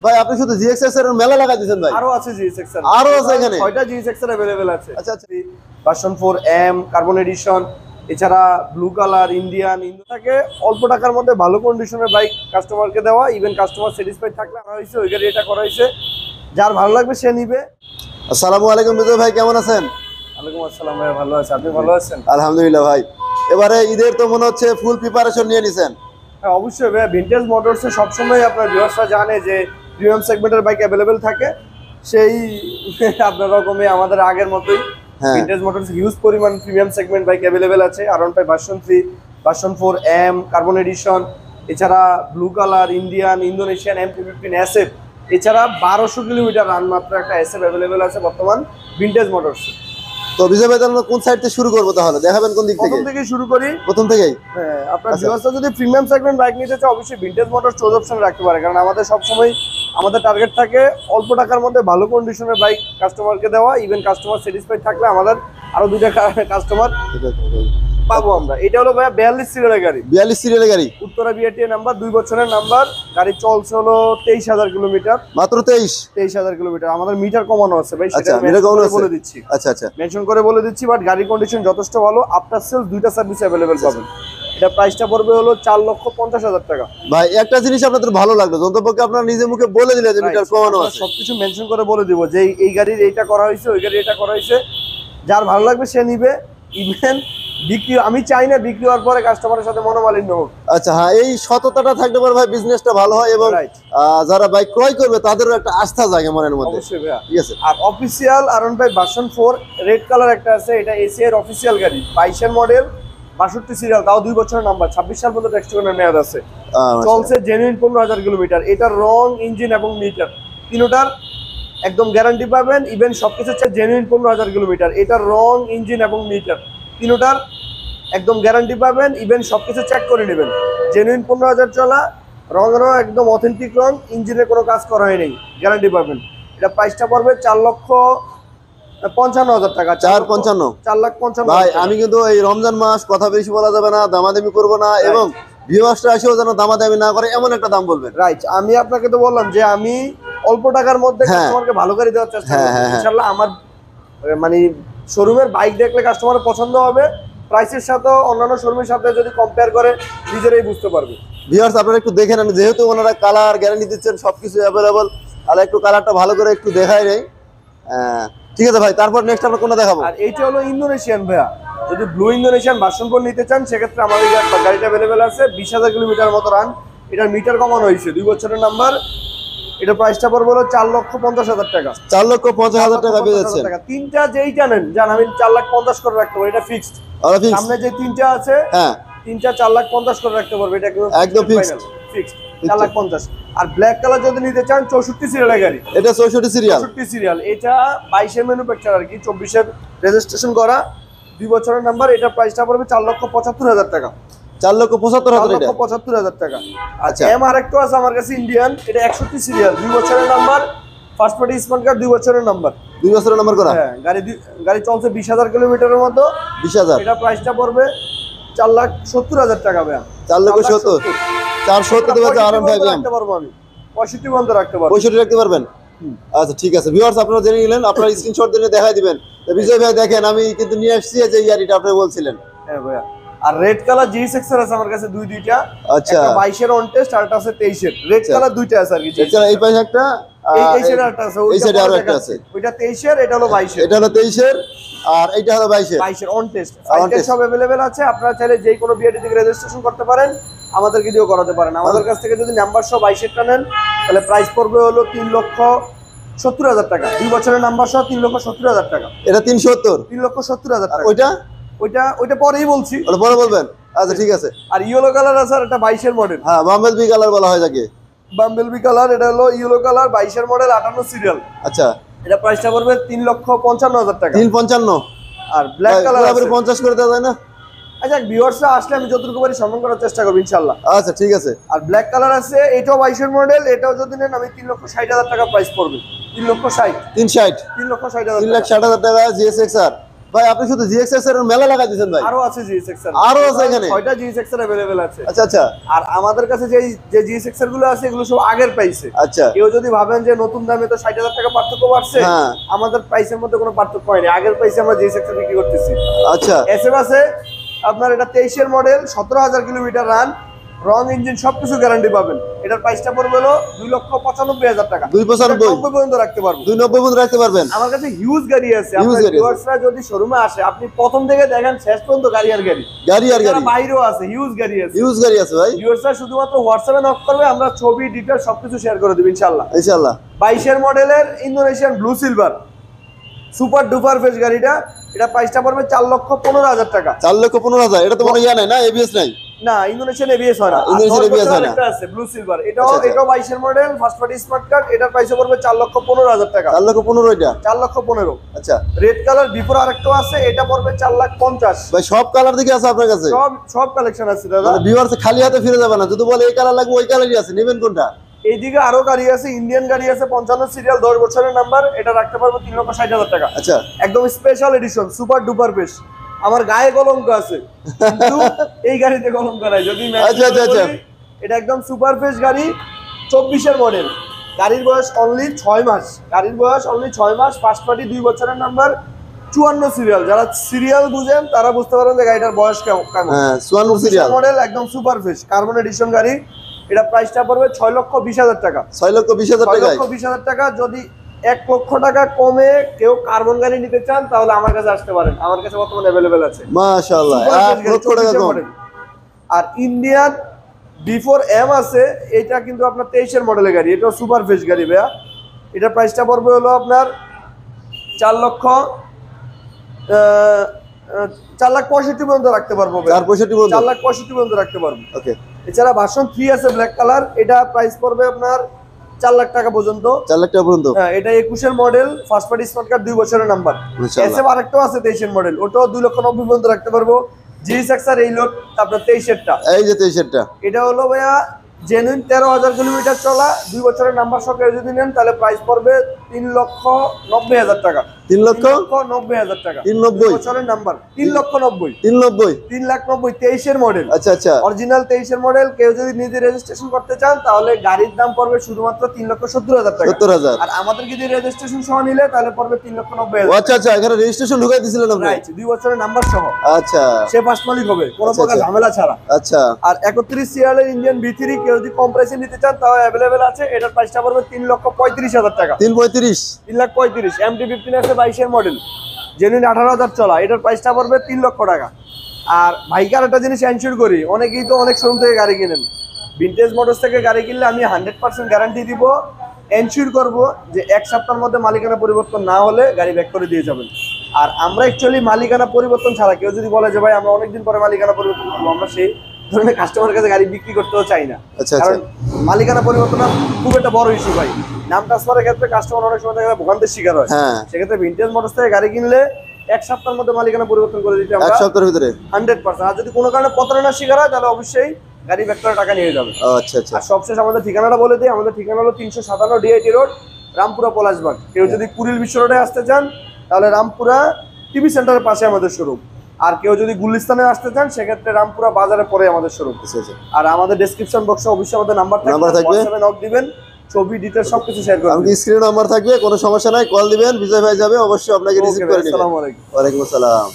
ভাই আপনি শুধু জিএক্সএক্স এর মেলা লাগাই দিয়েছেন ভাই। আরো আছে জিএক্সএক্স এর, আরো আছে এখানে 6টা জিএক্সএক্স এর अवेलेबल আছে। আচ্ছা আচ্ছা। ভার্সন 4 এম কার্বন এডিশন, এছাড়া ব্লু কালার ইন্ডিয়ান থাকে। অল্প টাকার মধ্যে ভালো কন্ডিশনের বাইক কাস্টমারকে দেওয়া, ইভেন কাস্টমার স্যাটিসফাইড থাকলে আনা হয়েছে, ওই গাড়ি এটা করা হয়েছে। যার ভালো লাগবে সে নিবে। আসসালামু আলাইকুম বিজয় ভাই, কেমন আছেন? ওয়ালাইকুম আসসালাম ভাই, ভালো আছি, আপনি ভালো আছেন? আলহামদুলিল্লাহ ভাই। এবারে ঈদের তো মনে হচ্ছে ফুল প্রিপারেশন নিয়ে নিছেন। হ্যাঁ অবশ্যই ভাই, ভিনটেজ মোটরসে সবসময় আপনার ভিউয়ার্সরা জানে যে প্রিমিয়াম সেগমেন্টের বাইক অ্যাভেলেবেল থাকে। সেই আপনার রকমই আমাদের আগের মতোই ভিনটেজ মোটরস হিউজ পরিমাণ প্রিমিয়াম সেগমেন্ট বাইক অ্যাভেলেবেল আছে। R15 version 3, version 4 M carbon edition, এছাড়া blue colour Indian, Indonesian M215 SF, এছাড়া 1200 কিলোমিটার রান মাত্র একটা SF অ্যাভেলেবেল আছে বর্তমান ভিনটেজ মোটরসে। তো বিজয় ভাই তাহলে কোন সাইড থেকে শুরু করব, তাহলে দেখাবেন কোন দিক থেকে? প্রথম থেকে শুরু করি। প্রথম থেকেই? হ্যাঁ, আপনার ভিউয়ার্সরা যদি প্রিমিয়াম সেগমেন্ট বাইক নিতে চায় অবশ্যই ভিনটেজ মোটরস চোজ অপশন রাখতে পারে, কারণ আমাদের সবসময় আমাদের টার্গেট থাকে অল্প টাকার মধ্যে ভালো কন্ডিশনের বাইক কাস্টমারকে দেওয়া, ইভেন কাস্টমার স্যাটিসফাইড থাকলে আমাদের আরো দুইটা কাস্টমার পাবো আমরা। এটা হলো ভাইয়া 42 সিরিয়ালের গাড়ি। 42 সিরিয়ালের গাড়ি, উত্তরা বিআরটিএ নাম্বার, 2 বছরের নাম্বার। গাড়ি চলছে হলো 23,000 কিলোমিটার। মাত্র 23,000 কিলোমিটার। আমাদের মিটার কমানো আছে ভাই, আচ্ছা, সেটা মিটার কমানো আছে, বলে দিচ্ছি। আচ্ছা আচ্ছা, মেনশন করে বলে দিচ্ছি। বাট গাড়ির কন্ডিশন যথেষ্ট ভালো। আফটার সেলস দুইটা সার্ভিস অ্যাভেলেবেল পাবেন। এটা প্রাইসটা পড়বে হলো 4,50,000 টাকা। ভাই একটা জিনিস আপনাদের ভালো লাগলো, যন্ত্রপক্ষে আপনারা নিজে মুখে বলে দিলেন যে মিটার কমানো আছে। সবকিছু মেনশন করে বলে দিব যে এই গাড়ির এইটা করা হয়েছে, ওই গাড়ির এটা করা হয়েছে। যার ভালো লাগবে সে নিবে। ইভেন বিক্রি, আমি চাই না বিক্রি হওয়ার পরে কাস্টমারের সাথে মনোমালিন্য হোক। আচ্ছা হ্যাঁ, এই সততাটা থাকলে পরে ভাই বিজনেসটা ভালো হয় এবং যারা বাইক ক্রয় করবে তাদেরও একটা আস্থা জাগে মনের মধ্যে। অবশ্যই ভাইয়া, ঠিক আছে। আর official R15 version 4 red colour একটা আছে, এটা এসিআর অফিসিয়াল গাড়ি, 22 এর মডেল, 62 সিরিয়াল, তাও 2 বছরের নাম্বার, 26 সাল পর্যন্ত এক্সটেনশনের মেয়াদ আছে। চলছে জেনুইন 15,000 কিলোমিটার। এটার রং, ইঞ্জিন এবং মিটার তিনটার একদম গ্যারান্টি পাবেন। ইভেন সবকিছু হচ্ছে জেনুইন 15,000 কিলোমিটার। এটার রং, ইঞ্জিন এবং মিটার তিনটার একদম গ্যারান্টি পাবেন। ইভেন সবকিছু চেক করে নেবেন। জেনুইন 15,000 চলা, রঙেরও একদম অথেন্টিক রং, ইঞ্জিনের কোনো কাজ করা হয়নি, গ্যারান্টি পাবেন। এটা প্রাইসটা পড়বে 4,55,000 টাকা। 4,55,000 ভাই আমি কিন্তু এই রমজান মাস কথা বেশি বলা যাবে না, দামাদামি করবো না, এবং ভিউয়ার্সরা এসেও যেন দামাদামি না করে এমন একটা দাম বলবেন। রাইট, আমি আপনাকে তো বললাম যে আমি অল্প টাকার মধ্যে কাস্টমারকে ভালো গাড়ি দেওয়ার চেষ্টা করব। ইনশাআল্লাহ আমার মানে শোরুমের বাইক দেখলে কাস্টমারের পছন্দ হবে। প্রাইসের সাথে অন্যান্য শোরুমের সাথে যদি কম্পেয়ার করে নিজেরাই বুঝতে পারবে। ভিউয়ার্স আপনারা একটু দেখেন, আমি যেহেতু ওনারা কালার গ্যারান্টি দিচ্ছেন, সবকিছু অ্যাভেলেবল, তাহলে একটু কালারটা ভালো করে একটু দেখাই নেই। ঠিক আছে ভাই, তারপর নেক্সট আমরা কোনটা দেখাবো? আর এইটা হলো ইন্দোনেশিয়ান ভাইয়া। যদি ব্লু ইন্দোনেশিয়ান ভার্সন 4 নিতে চান সেক্ষেত্রে আমাদের গাড়িটা অ্যাভেলেবেল আছে। 20,000 কিলোমিটার মতো রান। এটার মিটার কমানো হয়েছে, 2 বছরের নাম্বার। এটা প্রাইসটা পড়বে হলো 4,50,000 টাকা। 4,50,000 টাকা পেয়েছেন। তিনটা যেইটা নেন জান, আমি 4,50,000 করে রাখতে পারবো। এটা ফিক্সড। সামনে যে তিনটা আছে, হ্যাঁ তিনটা 4,50,000 করে রাখতে পারবে। এটা একদম ফিক্সড। 4,50,000। আর ব্ল্যাক কালার যদি নিতে চান 64 সিরিয়ালের গাড়ি। এটা 64 সিরিয়াল। 64 সিরিয়াল। এটা 22 এর ম্যানুফ্যাকচার আর কি, 24 এর রেজিস্ট্রেশন করা, 2 বছরের নাম্বার। এটা প্রাইসটা পড়বে 4,75,000 টাকা। 4,75,000 টাকা। আচ্ছা, এম আরেকটা আছে আমার কাছে ইন্ডিয়ান, এটা 61 সিরিয়াল, 2 বছরের number, first party smart card, 2 বছরের নাম্বার। 2 বছরের নাম্বার করা। হ্যাঁ, গাড়ি চলছে 20,000 কিলোমিটারের মতো। 20,000। এটা প্রাইসটা পড়বে 4,70,000 টাকা ভাই। 4,70,000। 470 দেবে আর 15 রাখতে পারবো আমি। 65 বন্ধ রাখতে পারবো। 65 রাখতে পারবেন? আচ্ছা ঠিক আছে। ভিউয়ার্স আপনারা জেনে নিলেন, আপনারা স্ক্রিনশট দিলে দেখাই দিবেন। তো বিজয় ভাই দেখেন, আমি কিন্তু নিয়ে আসছি যে ইয়ারিটা আপনি বলছিলেন। হ্যাঁ ভাইয়া। আর রেড কালার জিএক্স আছে আমার কাছে দুইটা। আচ্ছা, একটা 22 এর অন টেস্ট আর একটা আছে 23 এর। রেড কালার দুইটা আছে আর কি। এছাড়া এই পাশে একটা, এই 23 এর একটা আছে, এই সাইডে আরো একটা আছে। ওইটা 23 এর, এটা হলো 22 এর। এটা হলো 23 এর আর এইটা হলো 22 এর। 22 এর অন টেস্ট। ফাইনাল সব अवेलेबल আছে। আপনারা চাইলে যে কোনো বিআরটি থেকে রেজিস্ট্রেশন করতে পারেন, আমাদেরকে দিয়েও করাতে পারেন। আমাদের কাছ থেকে যদি নাম্বার সহ 22 এরটা নেন তাহলে প্রাইস পড়বে হলো 3,70,000 টাকা। 2 বছরের নাম্বার সহ 3,70,000 টাকা। এটা 3,70,000 টাকা। ওইটা পরেই বলছি, ওটা পরে বলবেন। আচ্ছা ঠিক আছে। আর ইয়েলো কালার আছে, আর এটা 22 এর মডেল। হ্যাঁ, বাম্বেল বি কালার বলা হয় যাকে। বাম্বেল বি কালার, এটা হলো ইয়েলো কালার, 22 এর মডেল, 58 সিরিয়াল। আচ্ছা, এটা প্রাইসটা পড়বে 3,55,000 টাকা। 3,55,000। আর ব্ল্যাক কালার আছে 50 করে দেওয়া যায় না? আচ্ছা, ভিউয়ার্সরা আসলে আমি যতটুকু পারি সম্মান করার চেষ্টা করব ইনশাআল্লাহ। আচ্ছা ঠিক আছে। আর ব্ল্যাক কালার আছে, এটাও 22 এর মডেল। এটাও যদি নেন আমি 3,60,000 টাকা প্রাইস পড়বে। 3,60,000। 360,000 টাকা জিএসএক্সআর। ভাই আপনি শুধু জিএক্সএস এর মেলা লাগাই দিয়েছেন ভাই। আরো আছে জিএসএক্স এর, আরো আছে এখানে 6টা জিএসএক্স এর अवेलेबल আছে। আচ্ছা আচ্ছা আর আমাদের কাছে যে জিএসএক্স এর গুলো আছে এগুলো সব আগের প্রাইসে। আচ্ছা কেউ যদি ভাবেন যে নতুন দামে তো 60,000 টাকা পার্থক্য বাড়ছে, হ্যাঁ। আমাদের প্রাইসের মধ্যে কোনো পার্থক্য হয়নি, আগের প্রাইসে আমরা জিএসএক্স বিক্রি করতেছি। আচ্ছা এসএফ আছে আপনার, এটা 23 এর মডেল, 17,000 কিলোমিটার রান, রং ইঞ্জিন সবকিছু গ্যারান্টি পাবেন। এটার প্রাইসটা পড়বে হলো 2,95,000 টাকা। 295 পর্যন্ত রাখতে পারবো। 290 পর্যন্ত রাখতে পারবেন। আমার কাছে হিউজ গাড়ি আছে, Huge আপনার গাড়ি আছে। ভিউয়ার্সরা যদি শোরুমে আসে আপনি প্রথম থেকে দেখেন শেষ পর্যন্ত গাড়ি আর গাড়ি। গাড়ি আর গাড়ি, বাইরেও আছে, হিউজ গাড়ি আছে। ইউজ গাড়ি আছে ভাই। ভিউয়ার্সরা শুধুমাত্র হোয়াটসঅ্যাপে নক করবে, আমরা ছবি ডিটেইলস সবকিছু শেয়ার করে দেব ইনশাআল্লাহ। ইনশাআল্লাহ 22 এর মডেলের Indonesian blue silver super duper fresh গাড়িটা, এটা প্রাইসটা পড়বে 4,15,000 টাকা। 4,15,000। এটা তো কোনো ইয়া নাই না, এবিএস নাই? না, ইন্দোনেশিয়ান এবিএস হয় না। ইন্দোনেশিয়ান ABS হয় না। একটা আছে ব্লু সিলভার, এটাও আচ্ছা, আচ্ছা। এটাও 22 এর model, first party smart card, এটার প্রাইস পড়বে 4,15,000 টাকা। 4,15,000 এটা? 4,15,000। আচ্ছা রেড কালার বিফোর আরেকটা আছে, এটা পড়বে 4,50,000। ভাই সব কালার দেখে আছে আপনার কাছে? সব কালেকশন আছে দাদা। ভিউয়ার্স খালি হাতে ফিরে যাবে না, যদি বলে এই কালার লাগবে ওই কালারই আছে, নেবেন কোনটা? এইদিকে আরো গাড়ি আছে, ইন্ডিয়ান গাড়ি আছে 55 সিরিয়াল 10 বছরের নাম্বার, এটা রাখতে পারবো 3,60,000 টাকা। আচ্ছা একদম স্পেশাল এডিশন সুপার ডুপার বেশ। আমার গায়ে কলঙ্ক আছে কিন্তু এই গাড়িতে কলঙ্ক নাই। যদি আচ্ছা, আচ্ছা, আচ্ছা। এটা একদম সুপার ফ্রেশ গাড়ি, 24 এর মডেল, গাড়ির বয়স অনলি 6 মাস, গাড়ির বয়স অনলি 6 মাস, ফার্স্ট পার্টি 2 বছরের নাম্বার, 54 সিরিয়াল। যারা সিরিয়াল বুঝেন তারা বুঝতে পারেন যে গাড়িটার বয়স কেমন। হ্যাঁ 54 সিরিয়াল মডেল, একদম সুপার ফ্রেশ কার্বন এডিশন গাড়ি। এটা প্রাইসটা পড়বে 6,20,000 টাকা। 6,20,000 টাকা। 6,20,000 টাকা। যদি 1 লক্ষ টাকা কমে কেউ কার্বন গাড়ি নিতে চান তাহলে আমার কাছে আসতে পারেন, আমার কাছে বর্তমানে অ্যাভেলেবেল আছে। মাশাআল্লাহ 1 লক্ষ টাকা কম। আর ইন্ডিয়ান বিফোর এম আছে, এটা কিন্তু আপনার 23 এর মডেলের গাড়ি, এটা সুপার ফ্রেশ গাড়ি ভাইয়া। এটা প্রাইসটা পড়বে হলো আপনার 4,65,000 পর্যন্ত রাখতে পারবো। 4,65,000 পর্যন্ত? 4,65,000 পর্যন্ত রাখতে পারবো। ওকে। এছাড়া ভার্সন 3 আছে ব্ল্যাক কালার, এটা প্রাইস পড়বে আপনার 4 লাখ টাকা পর্যন্ত। 4 লাখ টাকা পর্যন্ত? হ্যাঁ, এটা 21 এর model, first party smart card, 2 বছরের নাম্বার। মাশাআল্লাহ। এসএফ আরেকটাও আছে 23 এর মডেল, ওটাও 2,90,000 পর্যন্ত রাখতে পারবো। জিএসএক্স আর এই লোড আপনার 23 এরটা, এই যে 23 এরটা, এটা হলো ভাইয়া জেনুইন 13,000 কিলোমিটার চলা, 2 বছরের নাম্বার সহ যদি নেন তাহলে প্রাইস পড়বে 3,90,000 টাকা। 3,90,000 টাকা। 390 2 বছরের নাম্বার, 3,90,000। 390 3,90,000 23 এর মডেল। আচ্ছা আচ্ছা অরিজিনাল 23 এর মডেল। কেউ যদি নিজে রেজিস্ট্রেশন করতে চান তাহলে গাড়ির দাম পড়বে শুধুমাত্র 3,70,000 টাকা। 70,000। আর আমাদের যদি রেজিস্ট্রেশন সহ নিলে তাহলে পড়বে 3,90,000। আচ্ছা আচ্ছা, এখানে রেজিস্ট্রেশন ঢুকাই দিছিলেন আপনি? রাইট, 2 বছরের নাম্বার সহ। আচ্ছা সে ফার্স্ট মালিক হবে কোনো আচ্ছা, প্রকার আচ্ছা। ঝামেলা ছাড়া। আচ্ছা আর 31 সিরিয়ালের ইন্ডিয়ান V3 কেউ যদি কম প্রাইসে নিতে চান তাও অ্যাভেলেবেল আছে, এটার প্রাইসটা পড়বে 3,35,000 টাকা। 3,35,000 3,35,000। MT-15 আছে 22 এর মডেল, জেনুইন 18,000 চলা, এটার প্রাইসটা পড়বে 3 লক্ষ টাকা। আর ভাইকার একটা জিনিস এনশিওর করি, অনেকেই তো অনেক শোরুম থেকে গাড়ি কিনেন, ভিনটেজ মোটরস থেকে গাড়ি কিনলে আমি 100% গ্যারান্টি দিব, এনশিওর করব যে 1 সপ্তাহের মধ্যে মালিকানা পরিবর্তন না হলে গাড়ি ব্যাক করে দিয়ে যাবেন। আর আমরা অ্যাকচুয়ালি মালিকানা পরিবর্তন ছাড়া কেউ যদি বলে যে ভাই আমরা অনেকদিন পরে মালিকানা পরিবর্তন করবো, আমরা সেই ধরনের কাস্টমারের কাছে গাড়ি বিক্রি করতেও চাই না। আচ্ছা, কারণ আচ্ছা। মালিকানা পরিবর্তন খুব একটা বড় ইস্যু ভাই। নাম ট্রান্সফারের ক্ষেত্রে কাস্টমার অনেক সময় দেখা যায় ভোগান্তির শিকার হয়। হ্যাঁ। সেক্ষেত্রে ভিনটেজ মোটরস থেকে গাড়ি কিনলে 1 সপ্তাহের মধ্যে মালিকানা পরিবর্তন করে দিতে 1 আমরা সপ্তাহের ভিতরে 100%। আর যদি কোনো কারণে প্রতারণার শিকার হয় তাহলে অবশ্যই গাড়ি ব্যাক করে টাকা নিয়ে যাবে। আচ্ছা আচ্ছা আর সবশেষ আমাদের ঠিকানাটা বলে দিই, আমাদের ঠিকানা হলো 357 ডিআইটি রোড, রামপুরা পলাশবাগ। কেউ যদি কুড়িল বিশ্ব রোডে আসতে চান তাহলে রামপুরা টিভি সেন্টারের পাশে আমাদের শোরুম। আর কেউ যদি গুলিস্তানে আসতে চান সেক্ষেত্রে রামপুরা বাজারের পরে আমাদের শোরুম। আচ্ছা আচ্ছা। আর আমাদের ডেসক্রিপশন বক্সে অবশ্যই আমাদের নাম্বার থাকবে, হোয়াটসঅ্যাপে নক দিবেন, ছবি ডিটেইলস সবকিছু শেয়ার করবেন। আমাদের স্ক্রিনে নাম্বার থাকবে, কোনো সমস্যা নাই, কল দিবেন, বিজয় ভাই যাবে, অবশ্যই আপনাকে রিসিভ করে নেবেন। আসসালামু আলাইকুম। ওয়া আলাইকুম আসসালাম।